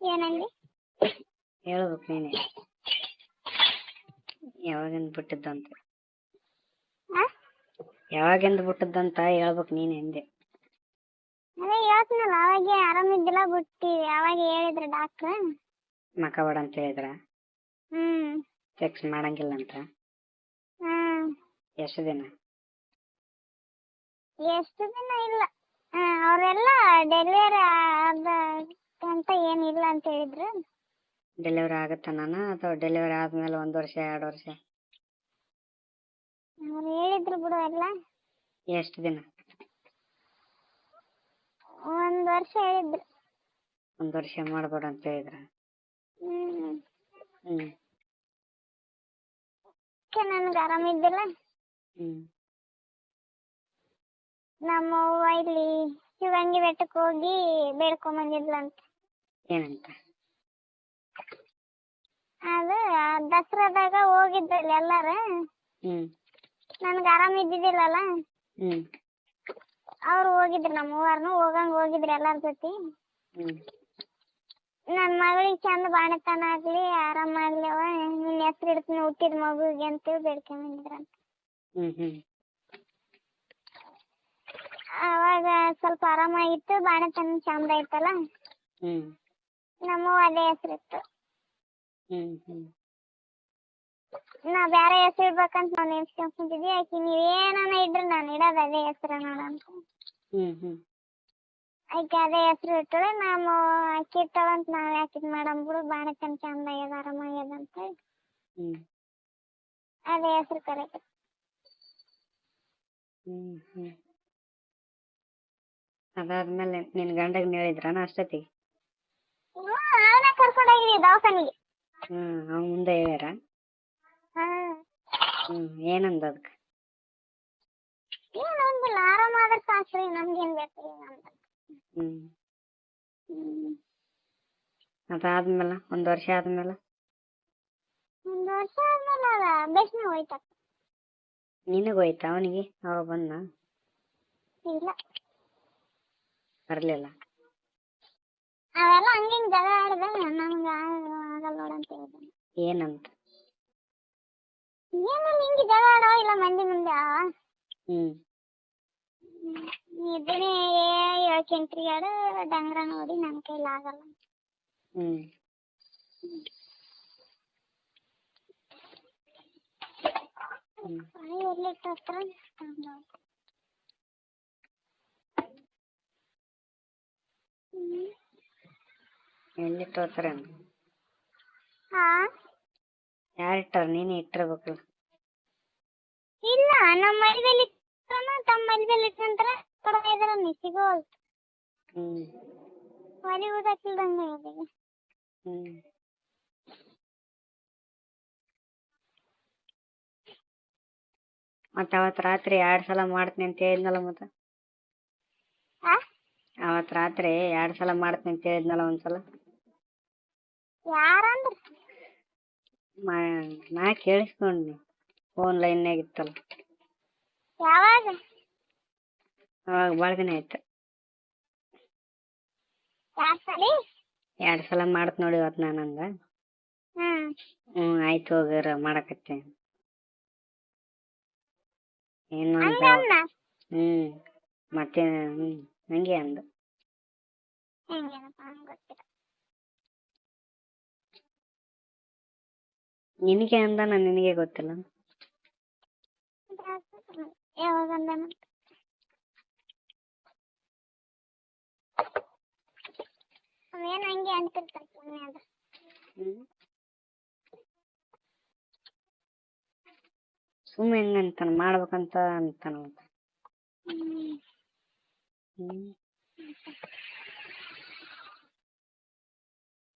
ಏನಂದಿ? ಹೇಳ್ಬೇಕು ನೀನೆ. ಯಾವಾಗಿಂದ ಬಿಟ್ಟಿದ್ದಂತ ಯಾವಾಗಿಂದ ಬಿಟ್ಟದ್ದಂತ ಹೇಳ್ಬೇಕು ನೀನೆ ಅಂದೆ. ಅದೇ ಹೇಳ್ತೀನಲ್ಲ, ಅವಾಗೆ ಆರಾಮಿದ್ದಿಲ್ಲ ಬಿಟ್ಟಿವಿ. ಅವಾಗ ಹೇಳಿದ್ರು ಡಾಕ್ಟ್ರ್ ಮಕ ಬೇಡ ಅಂತ ಹೇಳಿದ್ರ? ಚೆಕ್ಸ್ ಮಾಡಂಗಿಲ್ಲ ಅಂತ? ಎಷ್ಟು ದಿನ? ಎಷ್ಟು ದಿನ ಇಲ್ಲ, ಅವರೆಲ್ಲ ಡೆಲಿವರಿ ಅಂತ ಏನಿಲ್ಲ ಅಂತ ಹೇಳಿದ್ರು. ಡೆಲಿವರಿ ಆಗತ್ತನ ಅಥವಾ ಡೆಲಿವರಿ ಆದ್ಮೇಲೆ 1 ವರ್ಷ 2 ವರ್ಷ? ಅವ್ರು ಹೇಳಿದ್ರು ಬಿಡು ಎಲ್ಲ. ಎಷ್ಟು ದಿನ? 1 ವರ್ಷ ಹೇಳಿದ್ರು. 1 ವರ್ಷ ಮಾಡ್ಬೇಡ ಅಂತ ಹೇಳಿದ್ರ? ನನ್ಗೆ ಆರಾಮಿದ್ದಿಲ್ಲ. ನಮ್ಮ ಅವ್ವ ಇಲ್ಲಿ ಶಿವಂಗಿ ಬೆಟ್ಟಕ್ಕೆ ಹೋಗಿ ಬೇಡ್ಕೊಂಬಂದಿದ್ಲಂತ. ಏನಂತ? ಅದು ದಸರಾದಾಗ ಹೋಗಿದ್ರಲ್ಲಿ ಎಲ್ಲಾರ. ನನ್ಗೆ ಆರಾಮಿದ್ದಿದ್ದಿಲ್ಲಲ್ಲ, ಅವ್ರು ಹೋಗಿದ್ರು. ನಮ್ಮ ಅವ್ವಾರ್ನು ಹೋಗಿದ್ರು ಎಲ್ಲಾರ ಜೊತೆ. ನನ್ನ ಮಗಳಿಗೆ ಚಂದ ಬಾಣತನ ಆಗ್ಲಿ, ಆರಾಮಾಗ್ಲಿವ, ನಿನ್ನ ಹೆಸರು ಇಡ್ತೀನಿ ಹುಟ್ಟಿದ ಮಗುಗೆ ಅಂತೇಳಿ ಬೇಡ್ಕೊಂಬಂದಿದ್ರಂತ. ಅವಾಗ ಸ್ವಲ್ಪ ಆರಾಮಾಗಿತ್ತು, ಬಾಣತನ ಚಂದ ಐತಲ್ಲ, ನಮ್ಮವ್ವ ಅದೇ ಹೆಸರಿತ್ತು. ನಾ ಬ್ಯಾರೆ ಹೆಸರು ಇಡ್ಬೇಕಂತ ನಾವು ನೆನ್ಸ್ಕೊಂಡ್ ಕುಂತಿದ್ವಿ. ಆಕಿ ನೀವೇನ ಇಡ್ರಿ ನಾನು ಇಡೋದು ಅದೇ ಹೆಸರು ನೋಡಂತ. ಆಕೆ ಅದೇ ಹೆಸರು ಇಟ್ಟಳು. ನಾವು ಆಕಿ ಇಟ್ಟಳಂತ ನಾವ್ ಯಾಕೆ ಇದು ಮಾಡಮ್ ಬಿಡು, ಬಾಣತನ ಚಂದ ಆಗ್ಯದ ಆರಾಮಾಗ್ಯದ ಅಂತ ಅದೇ ಹೆಸರು ಕರೆಕ್ಟ್. ಅದಾದ್ಮೇಲೆ ನಿನ್ ಗಂಡಗ್ ಹೇಳಿದ್ರನ ಅಷ್ಟೊತ್ತಿಗೆ? ಅವನ ಕರ್ಕೊಂಡೋಗಿದ್ವಿ ದವಾಖಾನಿಗೆ. ಅವ್ನ ಮುಂದೆ ಹೇಳ್ಯಾರ? ಏನಂದ ಅದಕ್ಕ? ಏನು ಅಂದಿಲ್ಲ, ಆರಾಮಾದ್ರೆ ಸಾಕ್ರಿ, ನಮ್ಗೇನ್ ಬೇಕ್ರಿ ಅಂತ. ಅದಾದ್ಮೇಲೆ 1 ವರ್ಷ ಆದ್ಮೇಲೆ? 1 ವರ್ಷ ಆದ್ಮೇಲೆ ಅದ ಬೇಸ್ನ ಹೋಯ್ತ. ನಿನಗ್ ಹೋಯ್ತಾ ಅವನಿಗೆ? ಅವ ಬಂದ? ಇಲ್ಲ, ಬರ್ಲಿಲ್ಲ. ಅವೆಲ್ಲ ಹಂಗಿಂಗ್ ಜಗಳ ಆಡಿದ, ನಮ್ಗೆ ಆಗಲ್ಲ ನೋಡಂತ ಹೇಳಿದ. ಏನಂತ? ಏನಿಲ್ಲ, ಹಿಂಗೆ ಜಗಳ ಆಡವ ಇಲ್ಲ ಮಂದಿ ಮುಂದೆ ಅವ. ಇದನ್ನೇ ಹೇಳ್ಕೊಂಡ್ರಿಗಾಡು ಡಂಗ್ರ ನೋಡಿ ನನ್ನ ಕೈಲಿ ಆಗಲ್ಲ. ಎಲ್ಲಿಟ್ಟು ಹತ್ರ ಎಲ್ಲಿಟ್ಟು ಹೋಗ್ತಾರ? ಯಾರಿಟ್ಟಾರ? ನೀನೇ ಇಟ್ಟಿರ್ಬೇಕಲ್ಲ. ಇಲ್ಲ, ನಮ್ಮ ಮೈದಲ್ಲಿ ತಮ್ಮ ಮೈದಲ್ಲಿ ಇಟ್ಟಂತರ ಇದ್ರ ಸಿಗೋಲ್ ಒಲಿ ಊದಕ್ಕಿಲ್ದಂಗ ಇದೆ. ಮತ್ತ ಅವತ್ ರಾತ್ರಿ 2 ಸಲ ಮಾಡ್ತೀನಿ ಅಂತ ಹೇಳಿದ್ನಲ್ಲ? ಮತ್ತ ಅವತ್ ರಾತ್ರಿ 2 ಸಲ ಮಾಡ್ತೀನಿ ಅಂತ ಹೇಳಿದ್ನಲ್ಲ? 1 ಸಲ ಯಾರಂದ್ರ? ನಾ ಕೇಳಿಸ್ಕೊಂಡ್ನಿ, ಫೋನ್ ಲೈನ್ನಾಗ ಇತ್ತಲ್ಲ. ಯಾವಾಗ? ಅವಾಗ ಭಾಳ ದಿನ ಆಯ್ತು. 2 ಸಲ ಮಾಡತ್ ನೋಡಿ ಇವತ್ತು ನಾನಂದ. ಆಯ್ತು ಹೋಗ್ರ ಮಾಡಕತ್ತೇನೆ. ಏನು ಅಂತ ಮತ್ತೆ ಹಂಗೆ ಅಂದ. ನಿನಗೆ ಅಂದ, ನಿನಗೆ ಗೊತ್ತಿಲ್ಲ. ಅವೇನು ಹಂಗೆ ಅಂತಿರ್ತಾರೆ. ಸುಮ್ಮನೆ ಹೆಂಗಂತಾನ, ಮಾಡ್ಬೇಕಂತ ಅಂತಾನ.